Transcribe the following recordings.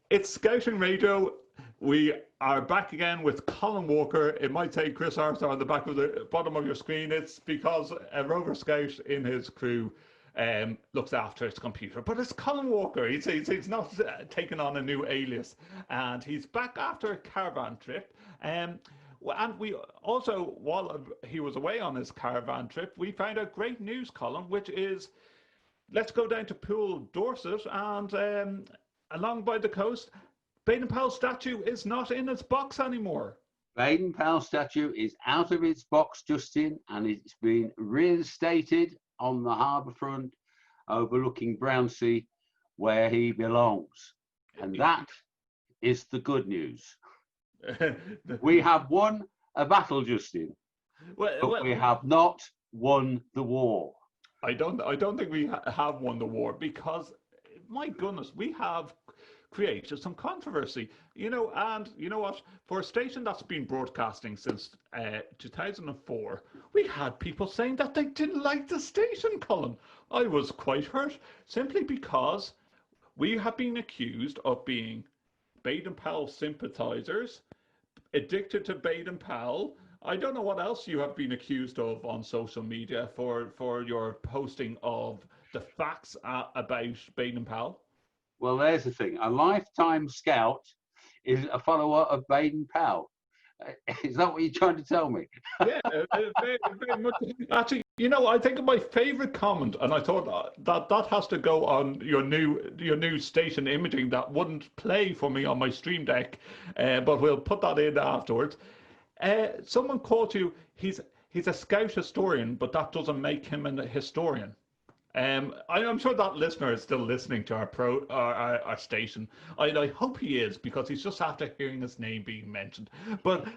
It's Scouting Radio. We are back again with Colin Walker. It might say Chris Arthur on the back of the bottom of your screen. It's because a Rover Scout in his crew looks after his computer. But it's Colin Walker. He's not taking on a new alias. And he's back after a caravan trip. And we also, while he was away on his caravan trip, we found out great news, Colin, which is let's go down to Poole, Dorset, and along by the coast, Baden Powell statue is not in its box anymore. Baden Powell statue is out of its box, Justin, and it's been reinstated on the harbour front overlooking Brownsea, where he belongs. And that is the good news. We have won a battle, Justin, but we have not won the war. I don't think we have won the war because, my goodness, we have created some controversy, and you know what? For a station that's been broadcasting since 2004, we had people saying that they didn't like the station, Colin. I was quite hurt simply because we have been accused of being Baden Powell sympathisers, addicted to Baden Powell. I don't know what else you have been accused of on social media for your posting of the facts about Baden Powell. Well, there's the thing. A lifetime scout is a follower of Baden Powell. Is that what you're trying to tell me? Yeah, very, very much. Actually, I think my favourite comment, and I thought that has to go on your new station imaging that wouldn't play for me on my stream deck, but we'll put that in afterwards. Someone called you, he's a scout historian, but that doesn't make him a historian. I'm sure that listener is still listening to our station. I hope he is, because he's just after hearing his name being mentioned. But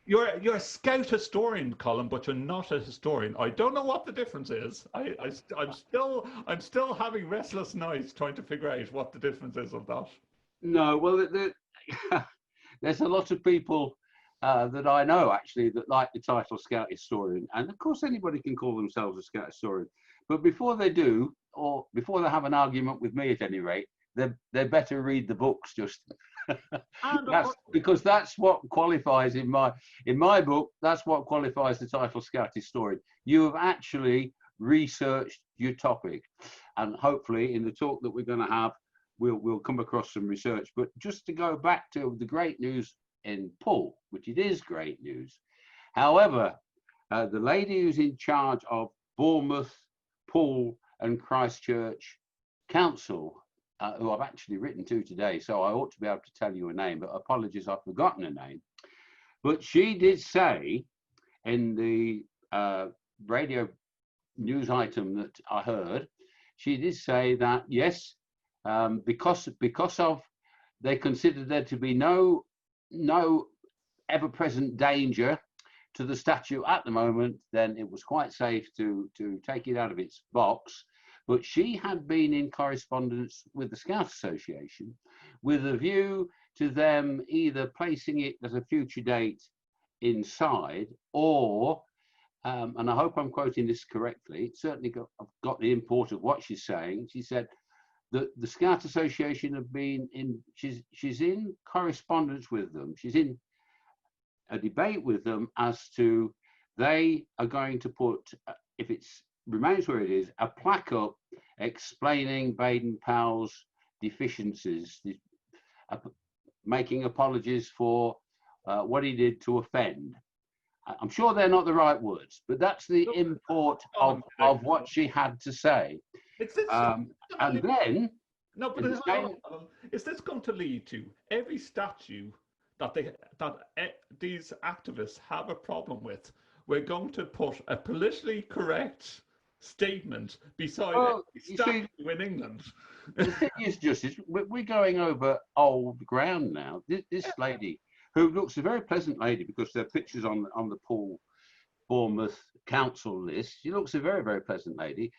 you're a scout historian, Colin, but you're not a historian. I don't know what the difference is. I'm still having restless nights trying to figure out what the difference is of that. No, well, there's a lot of people that I know actually that like the title scout historian, and of course anybody can call themselves a scout historian. But before they do, or before they have an argument with me at any rate, they better read the books, just because that's what qualifies in my book. That's what qualifies the title scout historian. You have actually researched your topic, and hopefully in the talk that we're going to have, we'll come across some research. But just to go back to the great news in Poole, which it is great news. However, the lady who's in charge of Bournemouth, Poole and Christchurch Council, who I've actually written to today, so I ought to be able to tell you a name, but apologies, I've forgotten her name. But she did say in the radio news item that I heard, she did say that yes, because of they considered there to be no ever-present danger to the statue at the moment, then it was quite safe to take it out of its box. But she had been in correspondence with the Scout Association with a view to them either placing it at a future date inside, or, and I hope I'm quoting this correctly, certainly I've got the import of what she's saying. She said that the Scout Association have been in, she's in correspondence with them. She's in a debate with them as to they are going to put, if it remains where it is, a plaque up explaining Baden Powell's deficiencies, making apologies for what he did to offend. I'm sure they're not the right words, but that's the import of what she had to say. And then, no, but is this going to lead to every statue that these activists have a problem with? We're going to put a politically correct statement beside every statue in England. The thing is, Justice, we're going over old ground now. This lady, who looks a very pleasant lady, because there are pictures on the Poole Bournemouth Council list. She looks a very, very pleasant lady,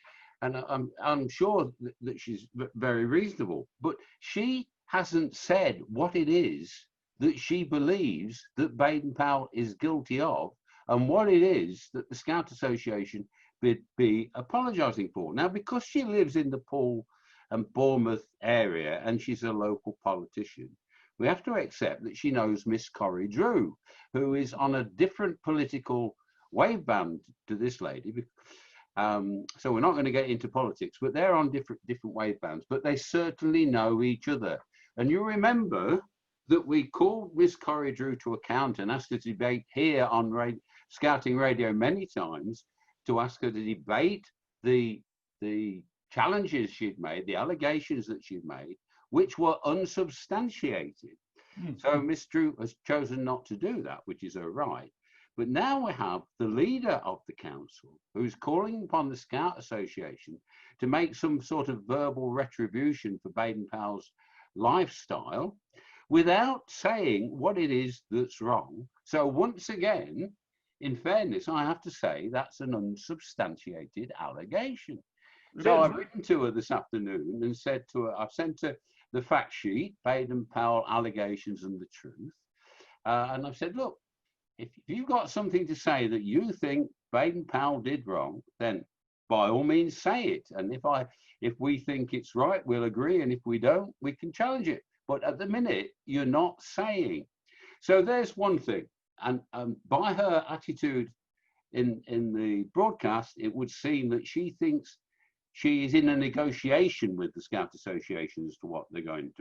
and I'm sure that she's very reasonable. But she hasn't said what it is that she believes that Baden Powell is guilty of, and what it is that the Scout Association would be apologising for. Now, because she lives in the Poole and Bournemouth area, and she's a local politician, we have to accept that she knows Miss Corrie Drew, who is on a different political waveband to this lady. So we're not going to get into politics, but they're on different wavebands, but they certainly know each other. And you remember that we called Miss Corrie Drew to account and asked her to debate here on Scouting Radio many times, to ask her to debate the challenges she'd made, the allegations that she'd made, which were unsubstantiated. So Miss Drew has chosen not to do that, which is her right. But now we have the leader of the council who's calling upon the Scout Association to make some sort of verbal retribution for Baden Powell's lifestyle without saying what it is that's wrong. So once again, in fairness, I have to say that's an unsubstantiated allegation. So I've written to her this afternoon and said to her, I've sent her the fact sheet, Baden Powell allegations and the truth. And I've said, look, if you've got something to say that you think Baden Powell did wrong, then by all means say it. And if we think it's right, we'll agree. And if we don't, we can challenge it. But at the minute, you're not saying. So there's one thing. And by her attitude in the broadcast, it would seem that she thinks she is in a negotiation with the Scout Association as to what they're going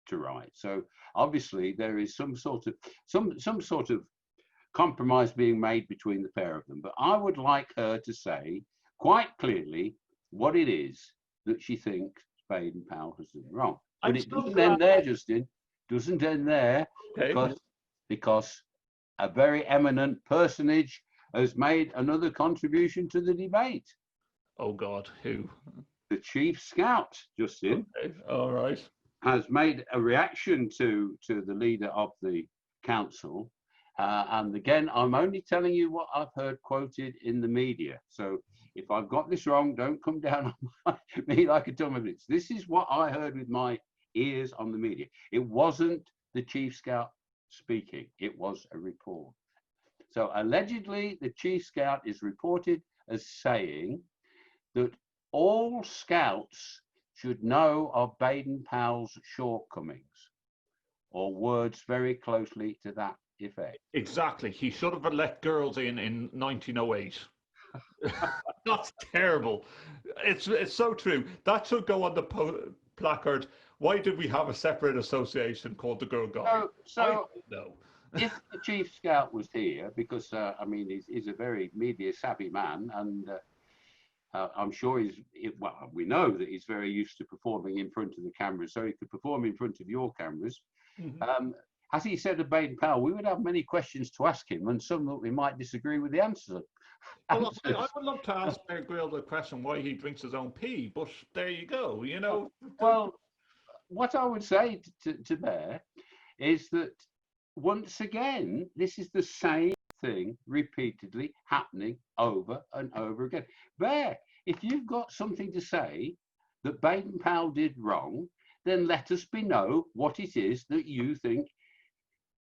to write. So obviously there is some sort of compromise being made between the pair of them. But I would like her to say quite clearly what it is that she thinks Baden Powell has done wrong. But it doesn't end there, Justin. Doesn't end there, okay. because a very eminent personage has made another contribution to the debate. Oh God, who? The Chief Scout, Justin. Okay. All right. Has made a reaction to the leader of the council. And again, I'm only telling you what I've heard quoted in the media. So if I've got this wrong, don't come down on me like a ton of bits. This is what I heard with my ears on the media. It wasn't the Chief Scout speaking. It was a report. So allegedly, the Chief Scout is reported as saying that all scouts should know of Baden Powell's shortcomings, or words very closely to that effect. Exactly. He should have let girls in 1908. That's terrible. It's so true. That should go on the placard. Why did we have a separate association called the Girl Guide? So if the Chief Scout was here, because I mean, he's a very media savvy man, and I'm sure we know that he's very used to performing in front of the cameras, so he could perform in front of your cameras. Mm-hmm. As he said to Baden Powell, we would have many questions to ask him, and some that we might disagree with the answers. Well, I would love to ask Bear Grylls the question why he drinks his own pee, but there you go, you know. Well, what I would say to Bear is that once again, this is the same thing repeatedly happening over and over again. Bear, if you've got something to say that Baden Powell did wrong, then let us know what it is that you think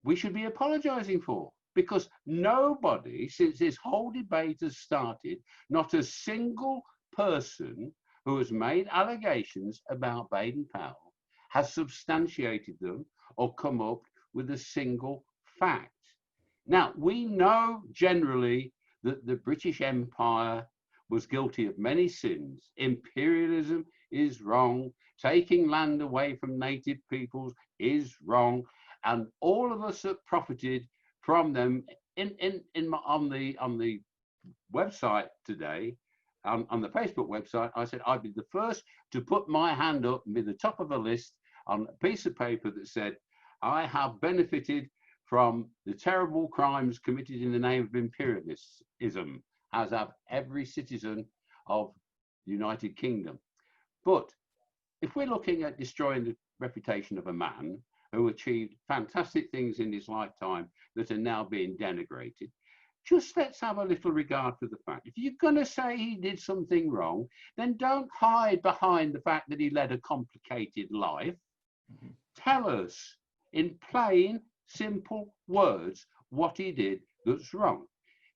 we should be apologising for. Because nobody, since this whole debate has started, not a single person who has made allegations about Baden Powell has substantiated them or come up with a single fact. Now, we know generally that the British Empire was guilty of many sins. Imperialism is wrong. Taking land away from native peoples is wrong. And all of us that profited from them on the website today, on the Facebook website, I said I'd be the first to put my hand up and be the top of a list on a piece of paper that said, I have benefited from the terrible crimes committed in the name of imperialism, as have every citizen of the United Kingdom. But if we're looking at destroying the reputation of a man who achieved fantastic things in his lifetime that are now being denigrated, just let's have a little regard for the fact. If you're going to say he did something wrong, then don't hide behind the fact that he led a complicated life. Mm-hmm. Tell us in plain, simple words what he did that's wrong.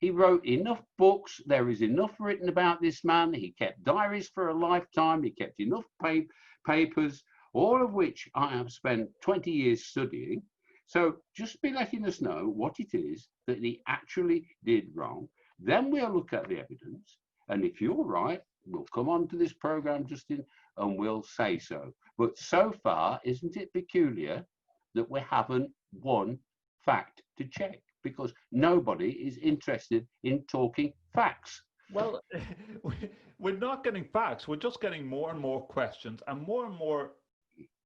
He wrote enough books. There is enough written about this man. He kept diaries for a lifetime. He kept enough papers, all of which I have spent 20 years studying. So just be letting us know what it is that he actually did wrong. Then we'll look at the evidence. And if you're right, we'll come on to this program, Justin, and we'll say so. But so far, isn't it peculiar that we haven't one fact to check? Because nobody is interested in talking facts. Well, we're not getting facts. We're just getting more and more questions and more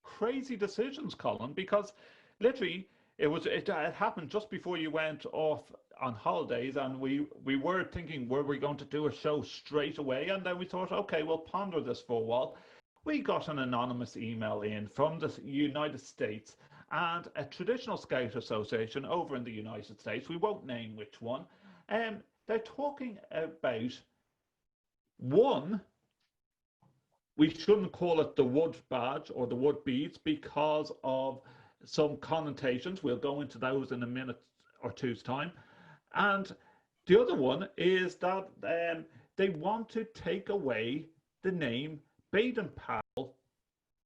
crazy decisions, Colin, because literally it happened just before you went off on holidays, and we were thinking, were we going to do a show straight away? And then we thought, okay, we'll ponder this for a while. We got an anonymous email in from the United States and a traditional Scout association over in the United States. We won't name which one. They're talking about, one, we shouldn't call it the wood badge or the wood beads because of some connotations. We'll go into those in a minute or two's time. And the other one is that they want to take away the name Baden Powell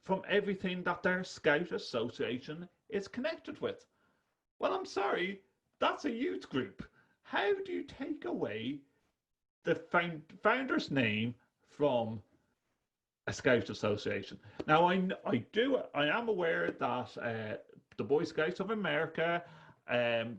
from everything that their Scout association is connected with. Well, I'm sorry, that's a youth group. How do you take away the founder's name from a Scout association? Now, I am aware that the Boy Scouts of America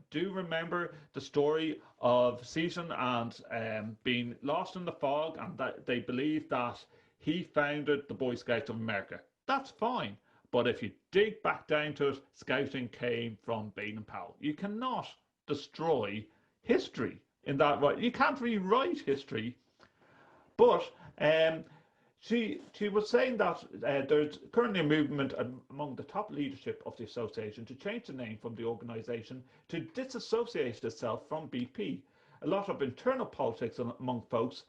do remember the story of Seaton and being lost in the fog, and that they believe that he founded the Boy Scouts of America. That's fine. But if you dig back down to it, Scouting came from Baden Powell. You cannot destroy history in that way. You can't rewrite history. But she was saying that there's currently a movement among the top leadership of the association to change the name from the organisation to disassociate itself from BP. A lot of internal politics among folks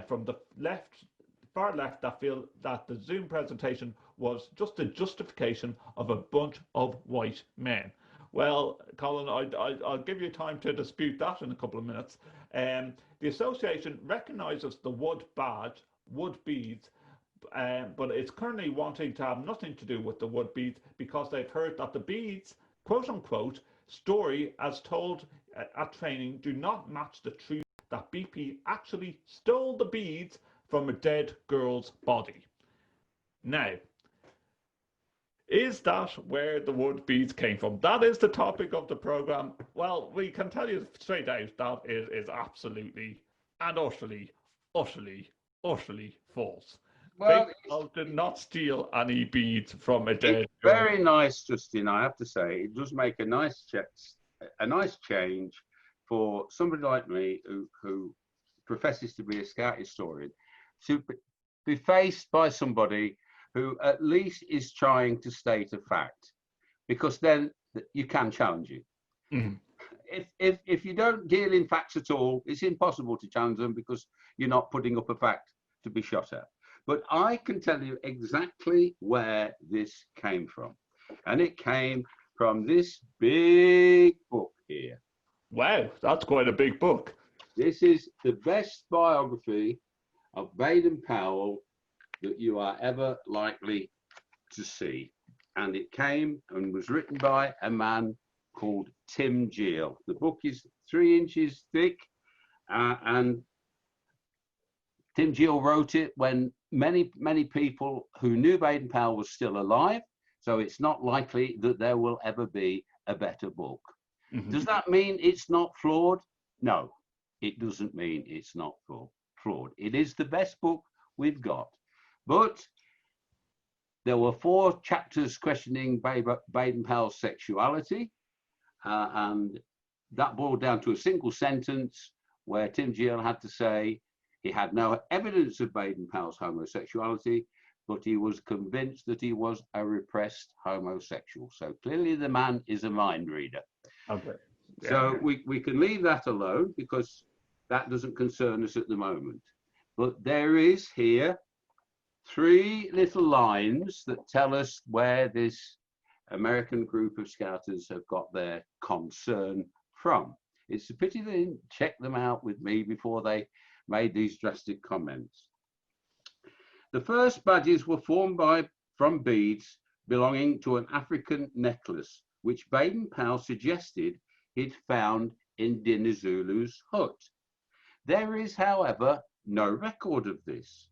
from the far left that feel that the Zoom presentation was just a justification of a bunch of white men. Well, Colin, I'll give you time to dispute that in a couple of minutes. The association recognises the wood badge, wood beads, but it's currently wanting to have nothing to do with the wood beads because they've heard that the beads, quote unquote, story as told at training do not match the truth that BP actually stole the beads from a dead girl's body. Now, is that where the wood beads came from? That is the topic of the program. Well, we can tell you straight out that it is absolutely and utterly false. Well, Powell did not steal any beads from a dead it's girl. very nice, Justin, I have to say. It does make a nice change for somebody like me who professes to be a Scout historian to be faced by somebody who at least is trying to state a fact, because then you can challenge it. Mm. If you don't deal in facts at all, it's impossible to challenge them because you're not putting up a fact to be shot at. But I can tell you exactly where this came from. And it came from this big book here. Wow, that's quite a big book. This is the best biography of Baden Powell that you are ever likely to see. And it came and was written by a man called Tim Geel. The book is 3 inches thick, and Tim Geel wrote it when many people who knew Baden Powell was still alive, so it's not likely that there will ever be a better book. Mm-hmm. Does that mean it's not flawed? No, it doesn't mean it's not flawed. It is the best book we've got. But there were 4 chapters questioning Baden Powell's sexuality, and that boiled down to a single sentence where Tim Geel had to say he had no evidence of Baden Powell's homosexuality, but he was convinced that he was a repressed homosexual. So clearly the man is a mind reader. Okay. Yeah. So we can leave that alone because that doesn't concern us at the moment. But there is here 3 little lines that tell us where this American group of Scouters have got their concern from. It's a pity they didn't check them out with me before they made these drastic comments. The first badges were formed from beads belonging to an African necklace, which Baden Powell suggested he'd found in Dinizulu's hut. There is, however, no record of this.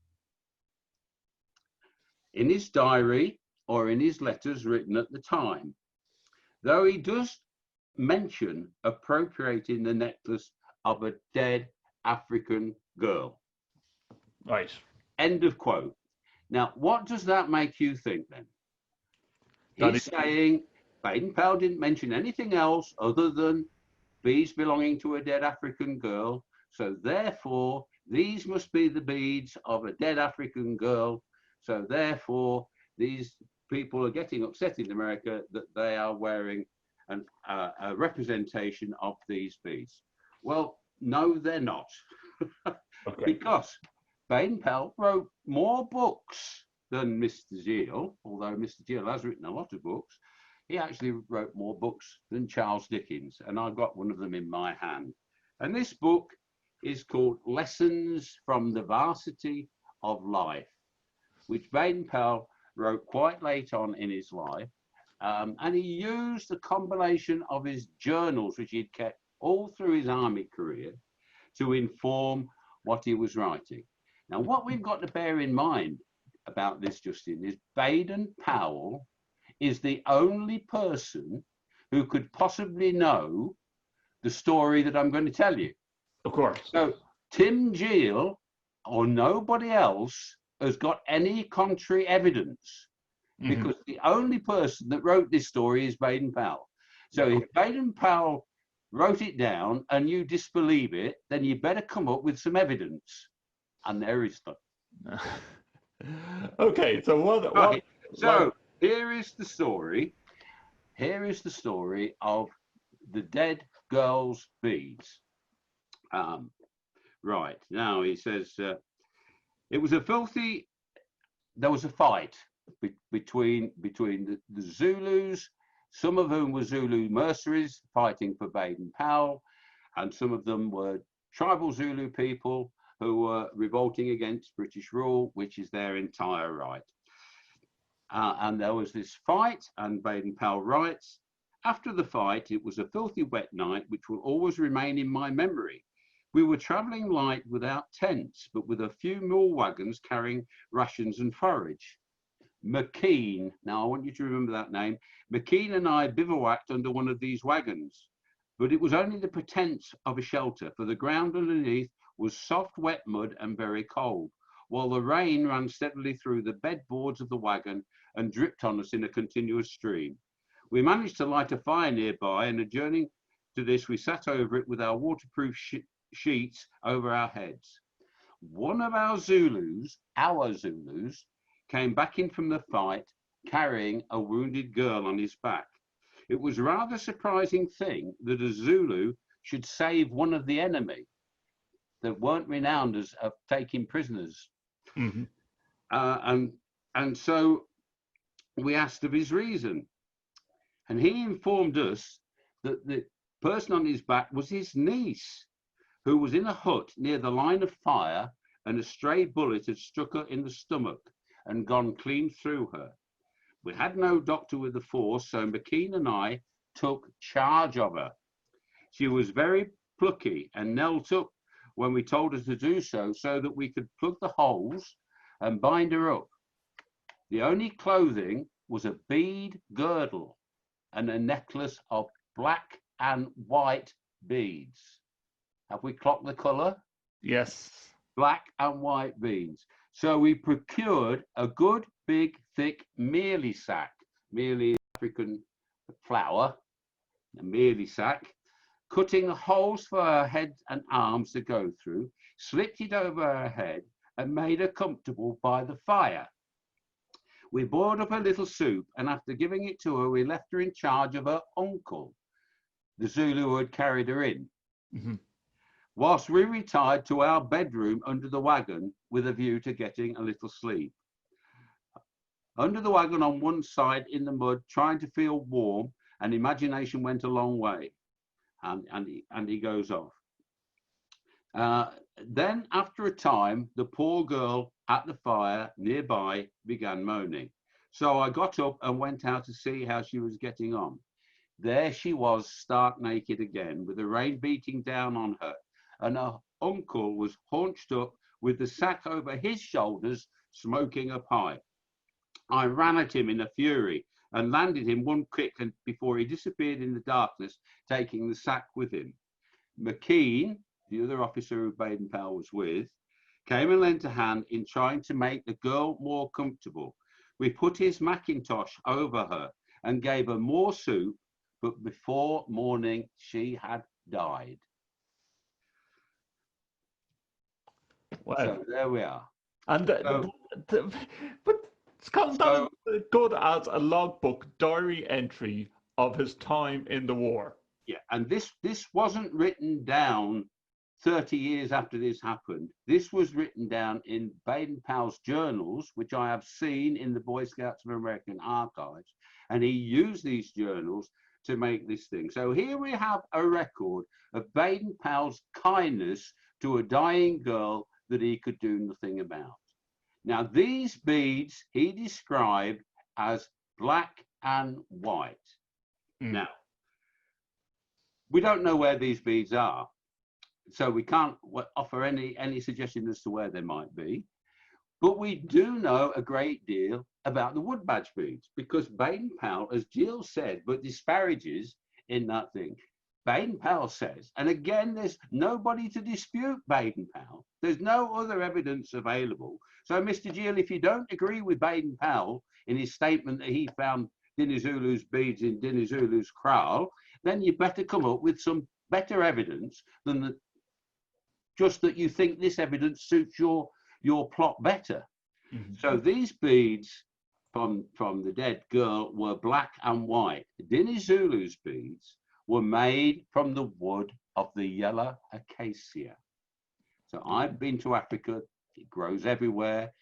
In his diary or in his letters written at the time, though he does mention appropriating the necklace of a dead African girl. Right. End of quote. Now, what does that make you think then? He's saying Baden Powell didn't mention anything else other than beads belonging to a dead African girl. So therefore, these must be the beads of a dead African girl. So therefore, these people are getting upset in America that they are wearing a representation of these beads. Well, no, they're not. Okay. Because Baden Powell wrote more books than Mr. Gill, although Mr. Gill has written a lot of books. He actually wrote more books than Charles Dickens, and I've got one of them in my hand. And this book is called Lessons from the Varsity of Life, which Baden Powell wrote quite late on in his life. And he used a combination of his journals, which he'd kept all through his army career, to inform what he was writing. Now, what we've got to bear in mind about this, Justin, is Baden Powell is the only person who could possibly know the story that I'm going to tell you. Of course. So Tim Gill or nobody else has got any contrary evidence, because the only person that wrote this story is Baden Powell. So if Baden Powell wrote it down and you disbelieve it, then you better come up with some evidence. And there is none. Okay, so what? Right. So here is the story. Here is the story of the dead girl's beads. Right, now he says, it was a filthy, there was a fight between the Zulus, some of whom were Zulu mercenaries fighting for Baden Powell, and some of them were tribal Zulu people who were revolting against British rule, which is their entire right. And there was this fight, and Baden Powell writes, after the fight, it was a filthy wet night, which will always remain in my memory. We were traveling light without tents, but with a few mule wagons carrying rations and forage. McKean, now I want you to remember that name, McKean and I bivouacked under one of these wagons, but it was only the pretense of a shelter, for the ground underneath was soft, wet mud and very cold, while the rain ran steadily through the bedboards of the wagon and dripped on us in a continuous stream. We managed to light a fire nearby, and adjourning to this, we sat over it with our waterproof sheets over our heads. One of our Zulus, came back in from the fight carrying a wounded girl on his back. It was a rather surprising thing that a Zulu should save one of the enemy that weren't renowned as of taking prisoners. And so we asked of his reason. And he informed us that the person on his back was his niece, who was in a hut near the line of fire, and a stray bullet had struck her in the stomach and gone clean through her. We had no doctor with the force, so McKean and I took charge of her. She was very plucky and knelt up when we told her to do so, so that we could plug the holes and bind her up. The only clothing was a bead girdle and a necklace of black and white beads. Have we clocked the colour? Yes. Black and white beads. So we procured a good, big, thick mealie sack. Mealie, African flour, a mealie sack. Cutting holes for her head and arms to go through, slipped it over her head and made her comfortable by the fire. We boiled up a little soup, and after giving it to her, we left her in charge of her uncle, the Zulu who had carried her in, whilst we retired to our bedroom under the wagon with a view to getting a little sleep. Under the wagon on one side in the mud, trying to feel warm, and imagination went a long way. and he goes off. Then after a time, the poor girl at the fire nearby began moaning. So I got up and went out to see how she was getting on. There she was, stark naked again, with the rain beating down on her, and her uncle was haunched up with the sack over his shoulders, smoking a pipe. I ran at him in a fury and landed him one kick before he disappeared in the darkness, taking the sack with him. McKean, the other officer who Baden Powell was with, came and lent a hand in trying to make the girl more comfortable. We put his mackintosh over her and gave her more soup, but before morning she had died. Wow. So there we are. And but Scott, that So- was good as a logbook diary entry of his time in the war. Yeah, and this wasn't written down 30 years after this happened. This was written down in Baden Powell's journals, which I have seen in the Boy Scouts of American archives, and he used these journals to make this thing. So here we have a record of Baden Powell's kindness to a dying girl that he could do nothing about. Now, these beads he described as black and white. Now, we don't know where these beads are, so we can't offer any suggestion as to where they might be. But we do know a great deal about the wood badge beads, because Baden Powell, as Jill said, but disparages in that thing. Baden Powell says, and again, there's nobody to dispute Baden Powell. There's no other evidence available. So, Mr. Jill, if you don't agree with Baden Powell in his statement that he found Dinizulu's beads in Dinizulu's kraal, then you better come up with some better evidence than just that you think this evidence suits your plot better. Mm-hmm. So these beads from the dead girl were black and white. Dinizulu's beads were made from the wood of the yellow acacia. So I've been to Africa, it grows everywhere.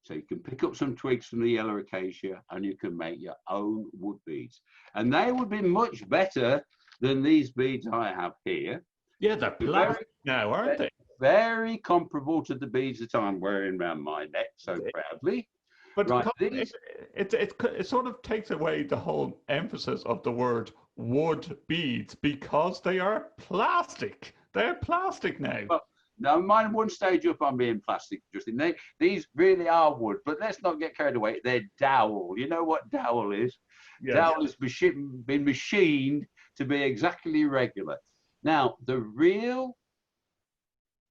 So you can pick up some twigs from the yellow acacia and you can make your own wood beads. And they would be much better than these beads I have here. Yeah, they're plastic now, aren't they? Very comparable to the beads that I'm wearing around my neck so proudly. But right, it sort of takes away the whole emphasis of the word wood beads, because they are plastic. They're plastic now. Well, no, mine one stage up on being plastic, Justin. These really are wood, but let's not get carried away. They're dowel. You know what dowel is? Yeah. Dowel has been machined to be exactly regular. Now, the real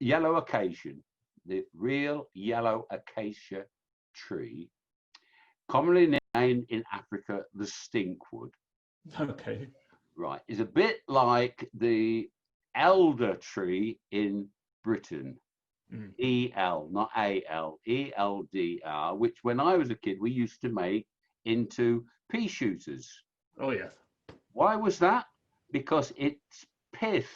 yellow acacia tree, commonly named in Africa the stinkwood. Okay. Right, is a bit like the elder tree in Britain. EL, not AL, ELDR, which when I was a kid, we used to make into pea shooters. Oh, yes. Why was that? Because its pith,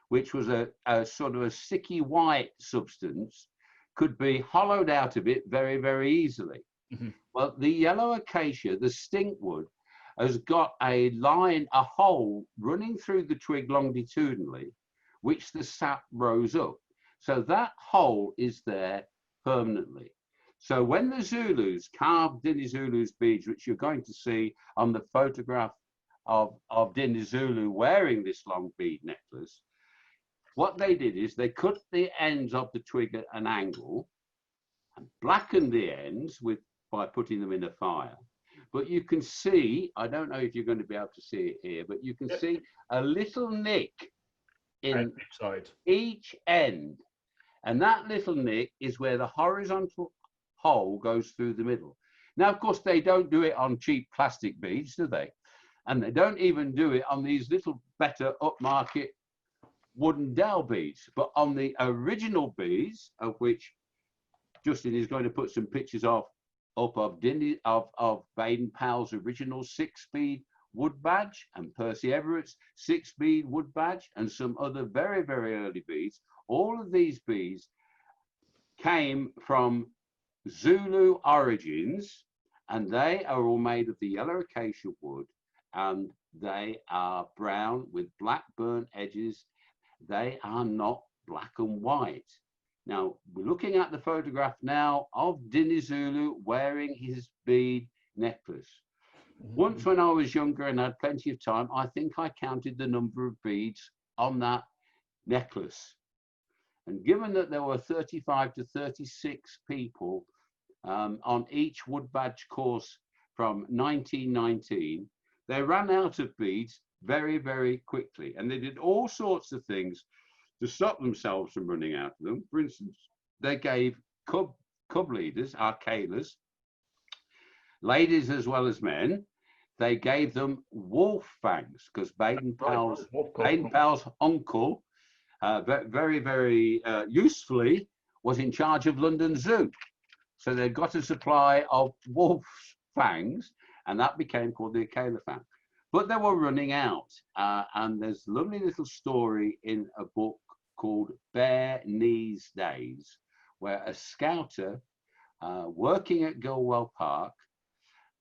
which was a sort of a sticky white substance, could be hollowed out of it very, very easily. Mm-hmm. Well, the yellow acacia, the stinkwood, has got a hole running through the twig longitudinally, which the sap rose up. So that hole is there permanently. So when the Zulus carved Dinizulu's beads, which you're going to see on the photograph of Dinizulu wearing this long bead necklace, what they did is they cut the ends of the twig at an angle and blackened the ends by putting them in a fire. But you can see, I don't know if you're going to be able to see it here, but you can see a little nick in each end. And that little nick is where the horizontal hole goes through the middle. Now, of course, they don't do it on cheap plastic beads, do they? And they don't even do it on these little better upmarket wooden dowel beads. But on the original beads, of which Justin is going to put some pictures of Baden Powell's original 6-bead wood badge and Percy Everett's 6-bead wood badge and some other very, very early beads. All of these beads came from Zulu origins, and they are all made of the yellow acacia wood and they are brown with black burnt edges. They are not black and white. Now, we're looking at the photograph now of Dinizulu wearing his bead necklace. Once when I was younger and had plenty of time, I think I counted the number of beads on that necklace. And given that there were 35 to 36 people on each wood badge course from 1919, they ran out of beads very, very quickly. And they did all sorts of things to stop themselves from running out of them. For instance, they gave cub leaders, our calers, ladies as well as men, they gave them wolf fangs, because Baden Powell's uncle, very, very usefully, was in charge of London Zoo. So they got a supply of wolf fangs, and that became called the Kaler fang. But they were running out, and there's a lovely little story in a book called Bare Knees Days, where a scouter working at Gilwell Park,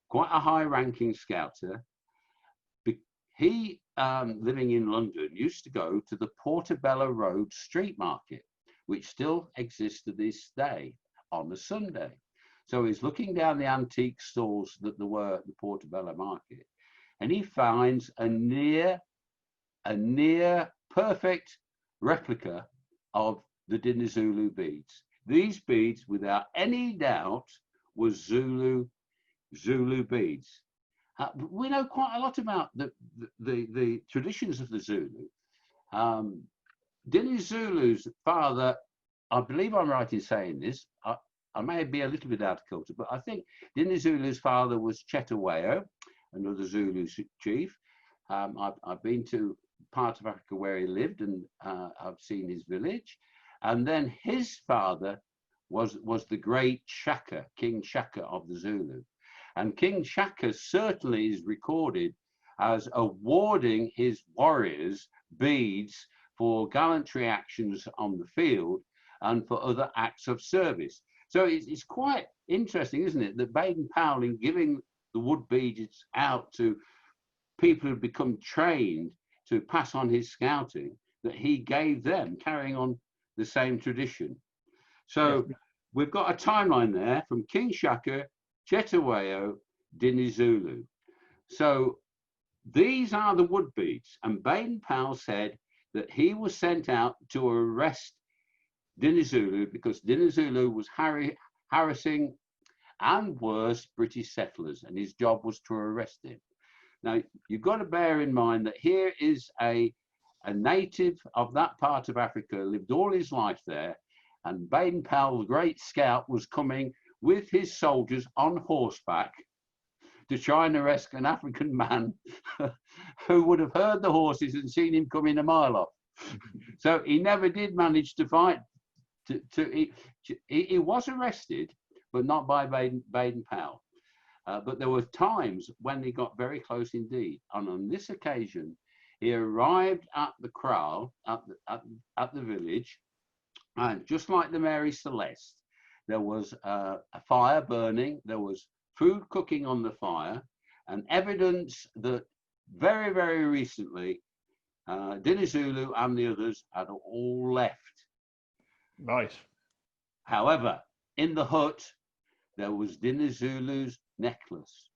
quite a high-ranking scouter, he, living in London, used to go to the Portobello Road street market, which still exists to this day on a Sunday. So he's looking down the antique stalls that there were at the Portobello market, and he finds a near perfect replica of the Dinizulu beads. These beads, without any doubt, were Zulu beads. We know quite a lot about the traditions of the Zulu. Dinizulu's father, I believe I'm right in saying this, I may be a little bit out of kilter, but I think Dinizulu's father was Chetaweo, another Zulu chief. I've been to part of Africa where he lived, and I've seen his village. And then his father was the great Shaka, King Shaka of the Zulu. And King Shaka certainly is recorded as awarding his warriors beads for gallantry actions on the field and for other acts of service. So it's quite interesting, isn't it, that Baden Powell, in giving the wood beads out to people who become trained to pass on his scouting, that he gave them, carrying on the same tradition. So we've got a timeline there from King Shaka, Chetaweo, Dinizulu. So these are the wood beads, and Baden Powell said that he was sent out to arrest Dinizulu because Dinizulu was harassing and worse British settlers, and his job was to arrest him. Now, you've got to bear in mind that here is a native of that part of Africa, lived all his life there, and Baden Powell, the great scout, was coming with his soldiers on horseback to try and arrest an African man who would have heard the horses and seen him coming a mile off. So he never did manage to fight. He was arrested, but not by Baden Powell. But there were times when he got very close indeed. And on this occasion, he arrived at the kraal, at the village, and just like the Mary Celeste, there was a fire burning, there was food cooking on the fire, and evidence that very, very recently, Dinizulu and the others had all left. Right. However, in the hut, there was Dinizulu's necklace.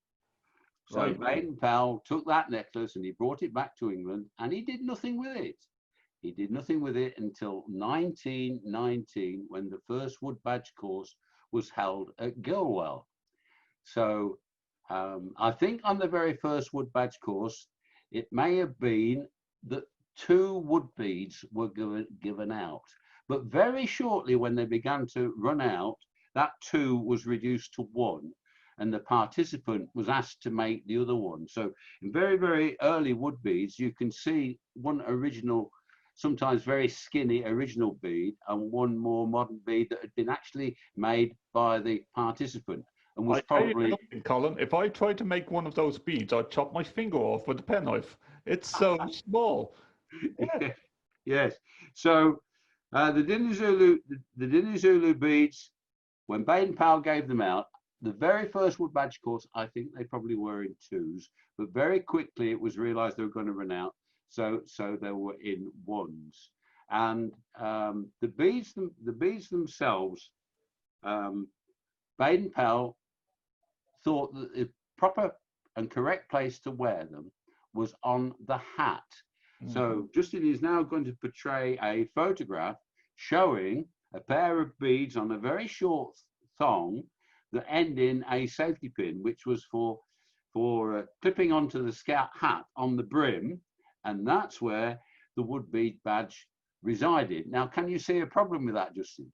So Baden Powell took that necklace and he brought it back to England, and he did nothing with it. He did nothing with it until 1919, when the first wood badge course was held at Gilwell. So I think on the very first wood badge course, it may have been that 2 wood beads were given out. But very shortly, when they began to run out, that 2 was reduced to 1, and the participant was asked to make the other one. So in very, very early wood beads, you can see one original, sometimes very skinny original bead, and one more modern bead that had been actually made by the participant. And was probably, Colin, if I tried to make one of those beads, I'd chop my finger off with a penknife. It's so small. Yeah. Yes. So the Dinizulu beads, when Baden Powell gave them out, the very first wood badge course, I think they probably were in twos, but very quickly it was realized they were going to run out. So they were in ones. And the beads themselves, Baden Powell thought that the proper and correct place to wear them was on the hat. So Justin is now going to portray a photograph showing a pair of beads on a very short thong that end in a safety pin, which was for clipping onto the scout hat on the brim, and that's where the Woodbead badge resided. Now, can you see a problem with that, Justin?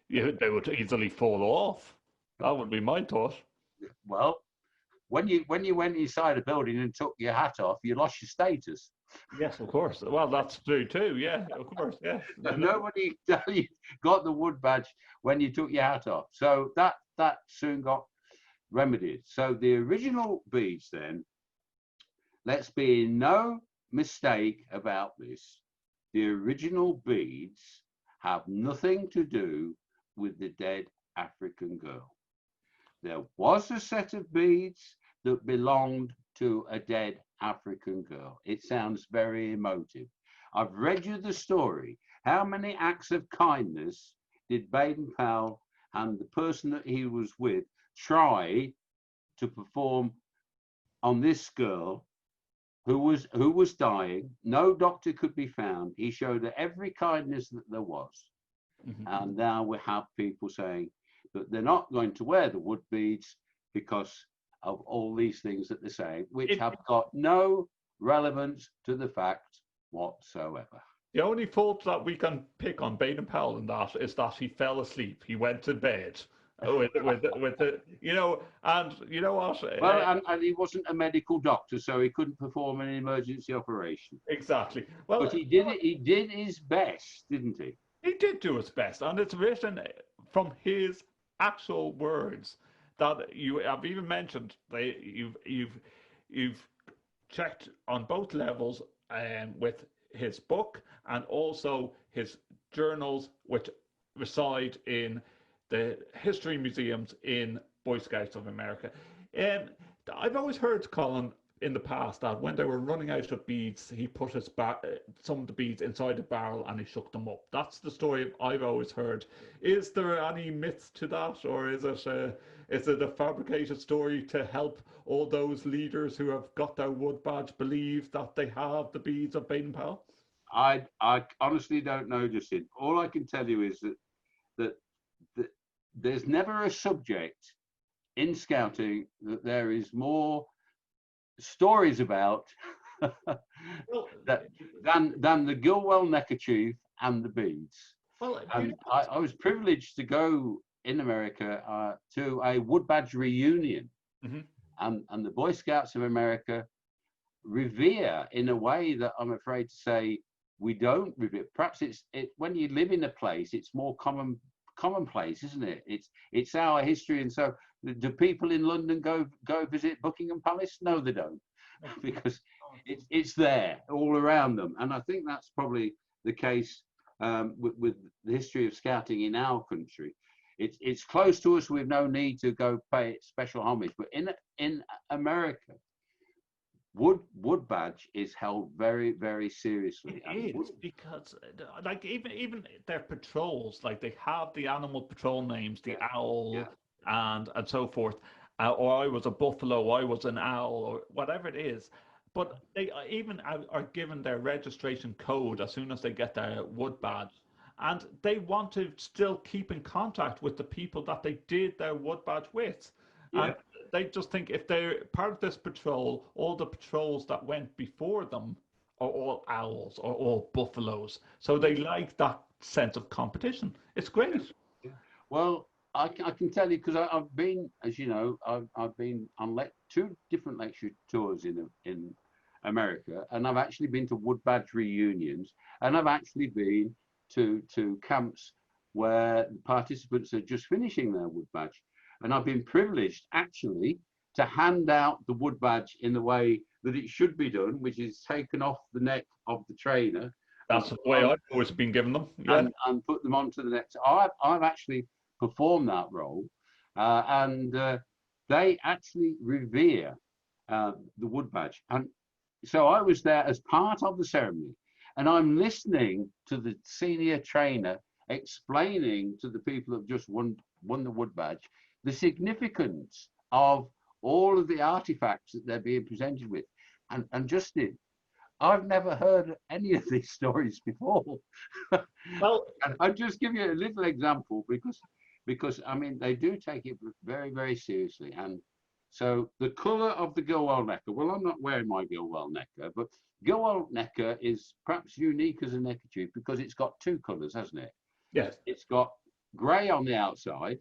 Yeah, they would easily fall off. That would be my thought. Well, when you went inside a building and took your hat off, you lost your status. Yes, of course. Well, that's true too. Yeah, of course. Yes. Nobody got the wood badge when you took your hat off. So that soon got remedied. So the original beads then, let's be in no mistake about this. The original beads have nothing to do with the dead African girl. There was a set of beads that belonged to a dead African girl. It sounds very emotive. I've read you the story. How many acts of kindness did Baden Powell and the person that he was with try to perform on this girl who was dying? No doctor could be found. He showed her every kindness that there was. And now we have people saying that they're not going to wear the wood beads because of all these things that they're saying, which have got no relevance to the fact whatsoever. The only fault that we can pick on Baden Powell in that is that he fell asleep. He went to bed with the, you know, and you know what? Well, and he wasn't a medical doctor, so he couldn't perform an emergency operation. Exactly. Well, but he did it. He did his best, didn't he? He did do his best, and it's written from his actual words that you have even mentioned. You've checked on both levels with his book and also his journals, which reside in the history museums in Boy Scouts of America. I've always heard, Colin, in the past that when they were running out of beads, he put his some of the beads inside a barrel and he shook them up. That's the story I've always heard. Is there any myth to that, or is it a fabricated story to help all those leaders who have got their wood badge believe that they have the beads of Baden Powell? I honestly don't know, Justin. All I can tell you is that there's never a subject in scouting that there is more stories about than the Gilwell neckerchief and the beads. Well, and I was privileged to go in America to a wood badge reunion, and the Boy Scouts of America revere in a way that I'm afraid to say we don't revere. Perhaps it's when you live in a place, it's more commonplace, isn't it? It's our history. And so do people in London go visit Buckingham Palace? No, they don't, because it's there all around them. And I think that's probably the case with the history of scouting in our country. It's close to us. We've no need to go pay it special homage. But in America, wood badge is held very, very seriously. It is, because like even their patrols, like they have the animal patrol names, the owl and so forth, or I was a buffalo, I was an owl, or whatever it is. But they even are given their registration code as soon as they get their wood badge, and they want to still keep in contact with the people that they did their wood badge with. And they just think if they're part of this patrol, all the patrols that went before them are all owls or all buffaloes. So they like that sense of competition. It's great. Well, I can tell you, because I've been, as you know, I've been on 2 different lecture tours in America, and I've actually been to wood badge reunions, and I've actually been to camps where the participants are just finishing their wood badge. And I've been privileged actually to hand out the wood badge in the way that it should be done, which is taken off the neck of the trainer. That's the way I've always been given them. And put them onto the neck. So I've actually performed that role. and they actually revere the wood badge. And so I was there as part of the ceremony, and I'm listening to the senior trainer explaining to the people who've just won the wood badge the significance of all of the artifacts that they're being presented with. And Justin, I've never heard any of these stories before. Well, And I'll just give you a little example because I mean they do take it very, very seriously. And so the colour of the Gilwell necker, well, I'm not wearing my Gilwell necker, but Gilwell necker is perhaps unique as a neckerchief because it's got two colours, hasn't it? yes. It's got grey on the outside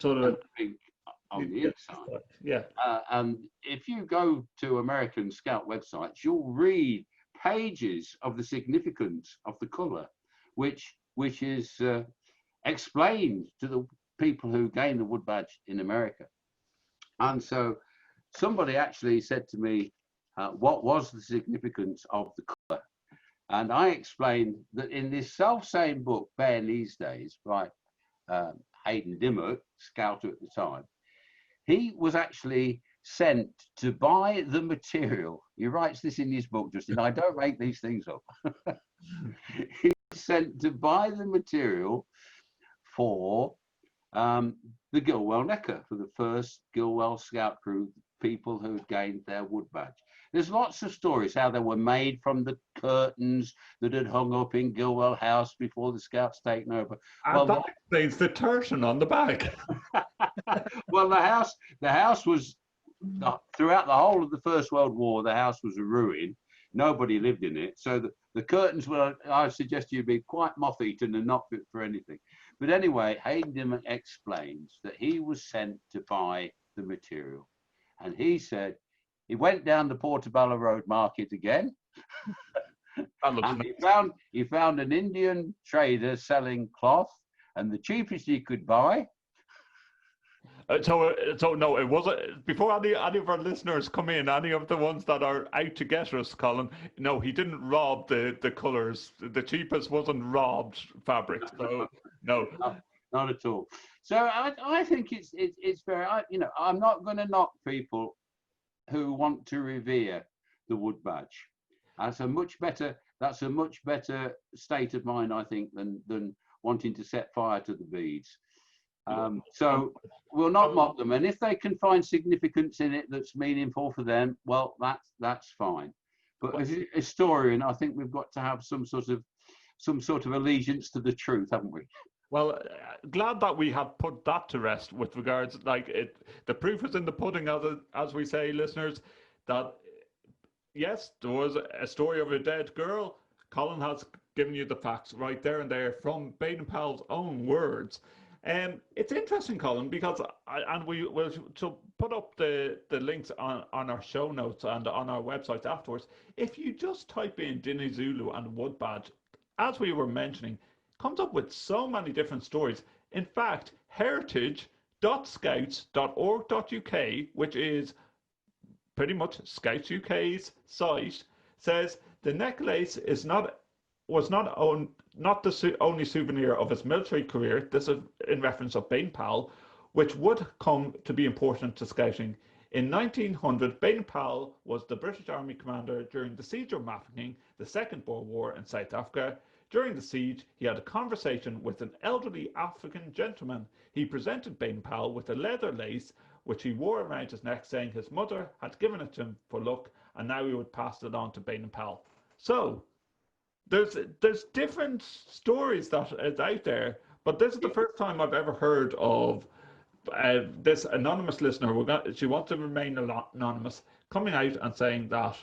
Sort and of. pink on the inside. Yeah. And if you go to American Scout websites, you'll read pages of the significance of the colour, which is explained to the people who gain the wood badge in America. And so somebody actually said to me, what was the significance of the colour? And I explained that in this self-same book, Bare These Days, by Hayden Dimmock, Scouter at the time, he was actually sent to buy the material. He writes this in his book, Justin. I don't make these things up. He was sent to buy the material for the Gilwell necker, for the first Gilwell Scout crew, people who had gained their wood badge. There's lots of stories how they were made from the curtains that had hung up in Gilwell House before the Scouts taken over. And Well, that explains the turton on the back. well, the house was throughout the whole of the First World War. The house was a ruin. Nobody lived in it, so the curtains were, I suggest you, be quite moth-eaten and not fit for anything. But anyway, Hayden Dimmock explains that he was sent to buy the material, and he said he went down the Portobello Road Market again, and he found an Indian trader selling cloth, and the cheapest he could buy. So no, it wasn't. Before any of our listeners come in, any of the ones that are out to get us, Colin, no, he didn't rob the colours. The cheapest wasn't robbed fabric. So no, not at all. So I think it's very. I'm not going to knock people who want to revere the wood badge. That's a much better state of mind, I think, than wanting to set fire to the beads. So we'll not mock them, and if they can find significance in it that's meaningful for them, well, that's fine. But as a historian, I think we've got to have some sort of allegiance to the truth, haven't we? Well, glad that we have put that to rest with regards, like it. The proof is in the pudding, as we say, listeners. That yes, there was a story of a dead girl. Colin has given you the facts right there and there from Baden Powell's own words. It's interesting, Colin, because we will to put up the links on our show notes and on our website afterwards. If you just type in Dinny Zulu and wood badge, as we were mentioning, comes up with so many different stories. In fact, heritage.scouts.org.uk, which is pretty much Scouts UK's site, says the necklace was not the only souvenir of his military career. This is in reference of Baden Powell, which would come to be important to scouting. In 1900, Baden Powell was the British Army commander during the siege of Mafeking, the Second Boer War in South Africa. During the siege, he had a conversation with an elderly African gentleman. He presented Baden Powell with a leather lace, which he wore around his neck, saying his mother had given it to him for luck, and now he would pass it on to Baden Powell. So, there's different stories that is out there, but this is the first time I've ever heard of this anonymous listener. She wants to remain anonymous, coming out and saying that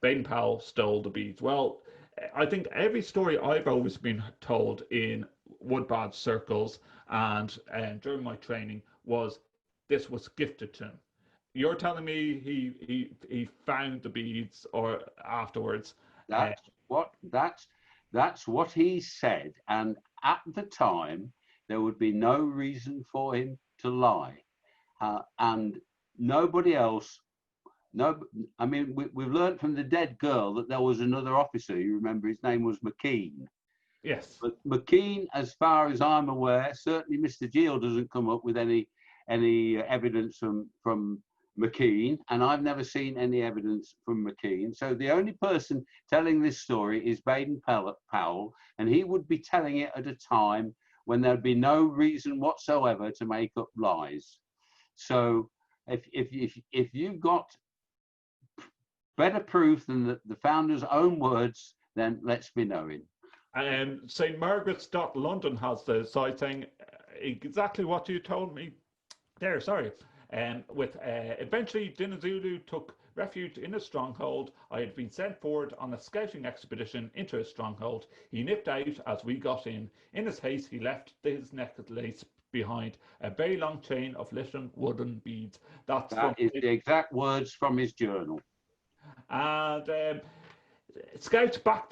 Baden Powell stole the beads. Well, I think every story I've always been told in wood badge circles and during my training was this was gifted to him. You're telling me he found the beads or afterwards? That's what he said, and at the time there would be no reason for him to lie, and nobody else. No, I mean we've learned from the dead girl that there was another officer. You remember his name was McKean. Yes. But McKean, as far as I'm aware, certainly Mr. Gill doesn't come up with any any evidence from McKean, and I've never seen any evidence from McKean. So the only person telling this story is Baden Powell, and he would be telling it at a time when there'd be no reason whatsoever to make up lies. So if you've got better proof than the founder's own words, then let's be knowing. St. Margaret's London has the site saying exactly what you told me there. Sorry. Eventually Dinizulu took refuge in a stronghold. I had been sent forward on a scouting expedition into a stronghold. He nipped out as we got in. In his haste, he left his necklace behind, a very long chain of little wooden beads. That is the exact words from his journal. And Scouts back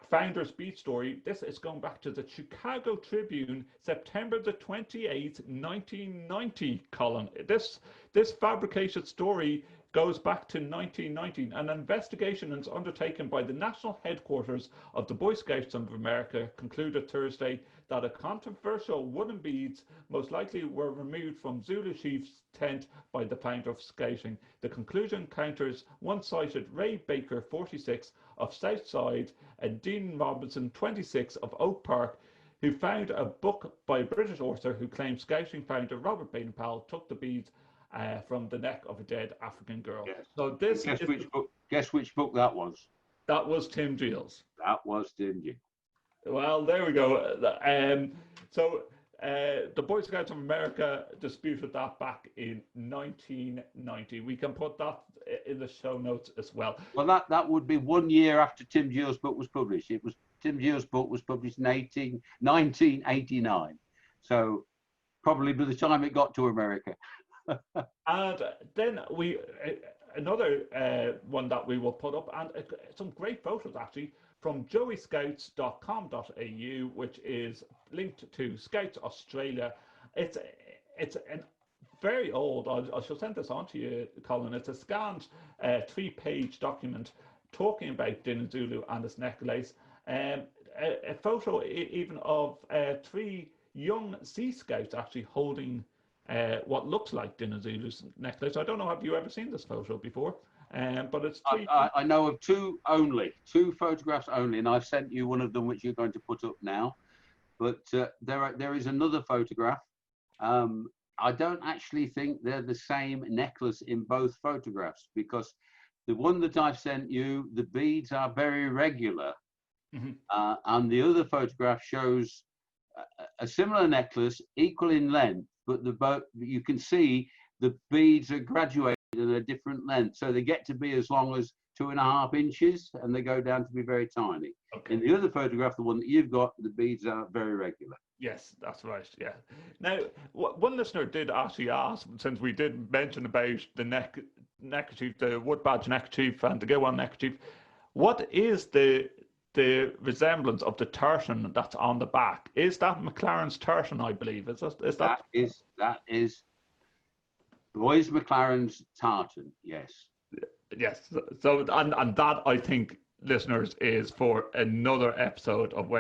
Founder's Beat story. This is going back to the Chicago Tribune, September the 28th, 1990, Colin. This fabricated story goes back to 1919. An investigation is undertaken by the national headquarters of the Boy Scouts of America concluded Thursday that a controversial wooden beads most likely were removed from Zulu chief's tent by the founder of scouting. The conclusion counters one-cited Ray Baker, 46, of Southside, and Dean Robinson, 26, of Oak Park, who found a book by a British author who claimed scouting founder Robert Baden Powell took the beads from the neck of a dead African girl. Yes. So this guess which book that was? That was Tim Giles. That was Tim Giles. Well, there we go. The Boy Scouts of America disputed that back in 1990. We can put that in the show notes as well. Well, that would be 1 year after Tim Giles' book was published. Tim Giles' book was published in 1989. So probably by the time it got to America. And then another one that we will put up, and some great photos actually, from joeyscouts.com.au, which is linked to Scouts Australia. It's an very old, I shall send this on to you, Colin. It's a scanned 3-page document talking about Dinizulu and his necklace. A photo even of 3 young Sea Scouts actually holding what looks like Dinizulu's necklace. I don't know, have you ever seen this photo before? But it's I know of two photographs only, and I've sent you one of them, which you're going to put up now. But there is another photograph. I don't actually think they're the same necklace in both photographs, because the one that I've sent you, the beads are very regular, and the other photograph shows a similar necklace, equal in length, but you can see the beads are graduated in a different length, so they get to be as long as 2.5 inches, and they go down to be very tiny. Okay. In the other photograph, the one that you've got, the beads are very regular. Yes, that's right. Yeah. Now, one listener did actually ask, since we did mention about the neckerchief, the wood badge neckerchief, and the go on neckerchief, what is the resemblance of the tartan that's on the back? Is that McLaren's tartan? I believe that is Boys McLaren's tartan, yes. Yes. So, and that, I think, listeners, is for another episode of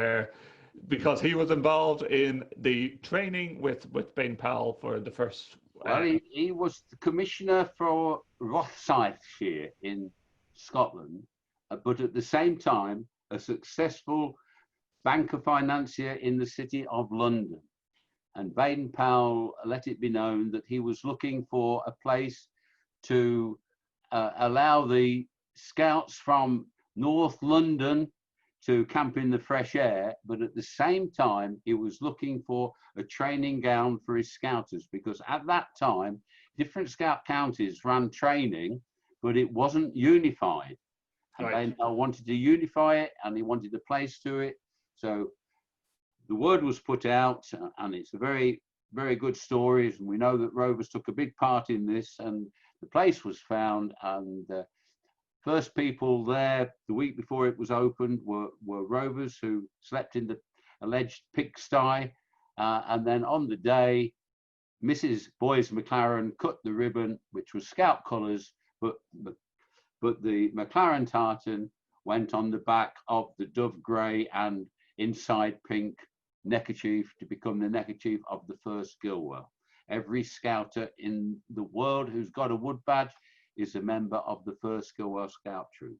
because he was involved in the training with Baden Powell for the first. Well, he was the commissioner for Rothesayshire in Scotland, but at the same time, a successful banker financier in the city of London. And Baden Powell let it be known that he was looking for a place to allow the scouts from North London to camp in the fresh air, but at the same time, he was looking for a training ground for his scouters, because at that time, different scout counties ran training, but it wasn't unified. And Baden Powell wanted to unify it, and he wanted a place to it. So the word was put out, and it's a very, very good story. And we know that Rovers took a big part in this, and the place was found. And first people there the week before it was opened were Rovers who slept in the alleged pigsty. And then on the day, Mrs. Boys McLaren cut the ribbon, which was Scout colours, but the McLaren tartan went on the back of the dove grey and inside pink neckerchief to become the neckerchief of the first Gilwell. Every scouter in the world who's got a wood badge is a member of the first Gilwell Scout Troop.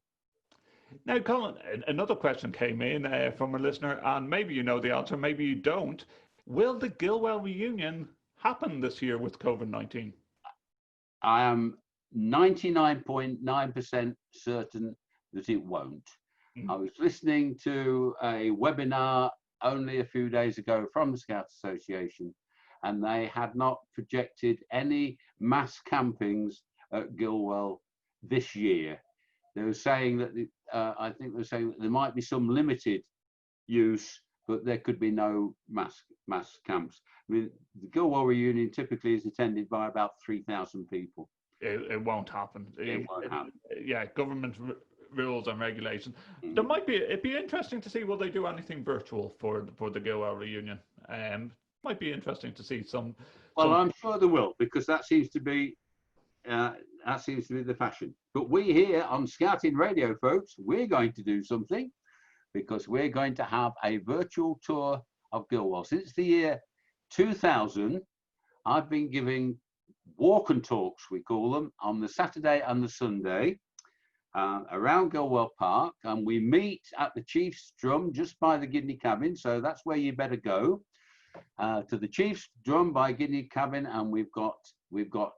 Now, Colin, another question came in from a listener, and maybe you know the answer, maybe you don't. Will the Gilwell reunion happen this year with COVID-19? I am 99.9% certain that it won't. I was listening to a webinar only a few days ago from the Scout Association, and they had not projected any mass campings at Gilwell this year. They were saying that, I think they were saying that there might be some limited use, but there could be no mass camps. I mean, the Gilwell reunion typically is attended by about 3,000 people. It won't happen. It won't happen. Yeah, government rules and regulations. There might be. It'd be interesting to see will they do anything virtual for the Gilwell reunion. Might be interesting to see some. Well, I'm sure they will, because that seems to be the fashion. But we here on Scouting Radio, folks, we're going to do something, because we're going to have a virtual tour of Gilwell. Since the year 2000, I've been giving walk and talks, we call them, on the Saturday and the Sunday around Gilwell Park, and we meet at the Chief's Drum just by the Gidney Cabin, so that's where you better go, to the Chief's Drum by Gidney Cabin, and we've got a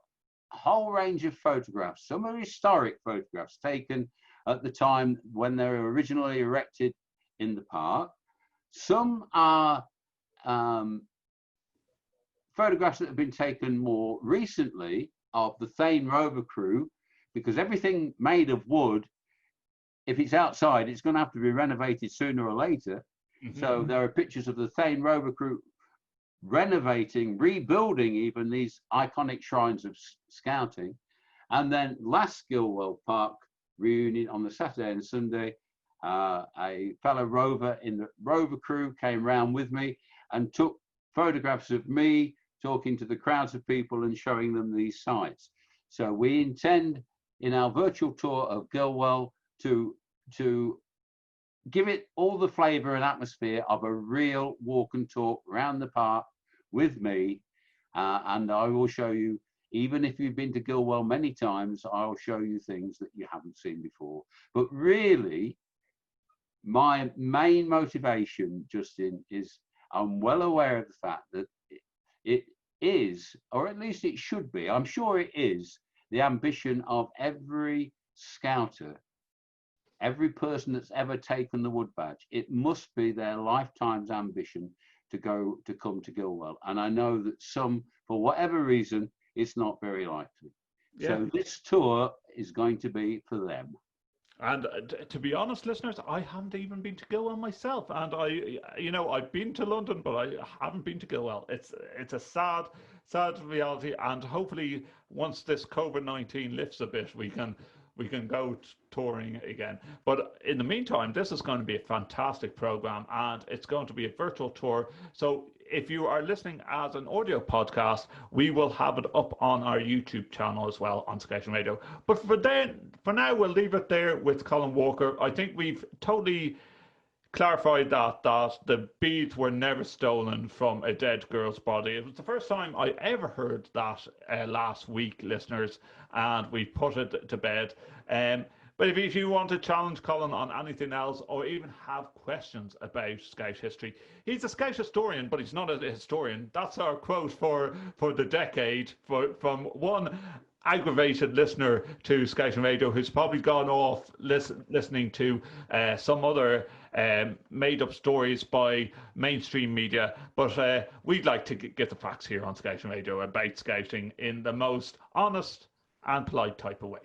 whole range of photographs. Some are historic photographs taken at the time when they were originally erected in the park. Some are photographs that have been taken more recently of the Thane Rover crew, because everything made of wood, if it's outside, it's going to have to be renovated sooner or later. So there are pictures of the Thane Rover crew renovating, rebuilding even these iconic shrines of scouting. And then last Gilwell Park reunion on the Saturday and Sunday, a fellow rover in the rover crew came round with me and took photographs of me talking to the crowds of people and showing them these sites. So we intend in our virtual tour of Gilwell to give it all the flavour and atmosphere of a real walk and talk around the park with me, and I will show you, even if you've been to Gilwell many times, I'll show you things that you haven't seen before. But really, my main motivation, Justin, is I'm well aware of the fact that it is, or at least it should be, I'm sure it is, the ambition of every scouter, every person that's ever taken the wood badge. It must be their lifetime's ambition to come to Gilwell. And I know that some, for whatever reason, it's not very likely. Yeah. So this tour is going to be for them. And to be honest, listeners, I haven't even been to Gilwell myself. And I've been to London, but I haven't been to Gilwell. It's a sad reality. And hopefully, once this COVID-19 lifts a bit, we can go touring again. But in the meantime, this is going to be a fantastic program, and it's going to be a virtual tour. So if you are listening as an audio podcast, we will have it up on our YouTube channel as well on Scouting Radio. But for now, we'll leave it there with Colin Walker. I think we've totally clarified that the beads were never stolen from a dead girl's body. It was the first time I ever heard that last week, listeners, and we put it to bed. But if you want to challenge Colin on anything else, or even have questions about Scout history, he's a Scout historian, but he's not a historian. That's our quote for the decade from one aggravated listener to Scouting Radio who's probably gone off listening to some other made-up stories by mainstream media. But we'd like to get the facts here on Scouting Radio about scouting in the most honest and polite type of way.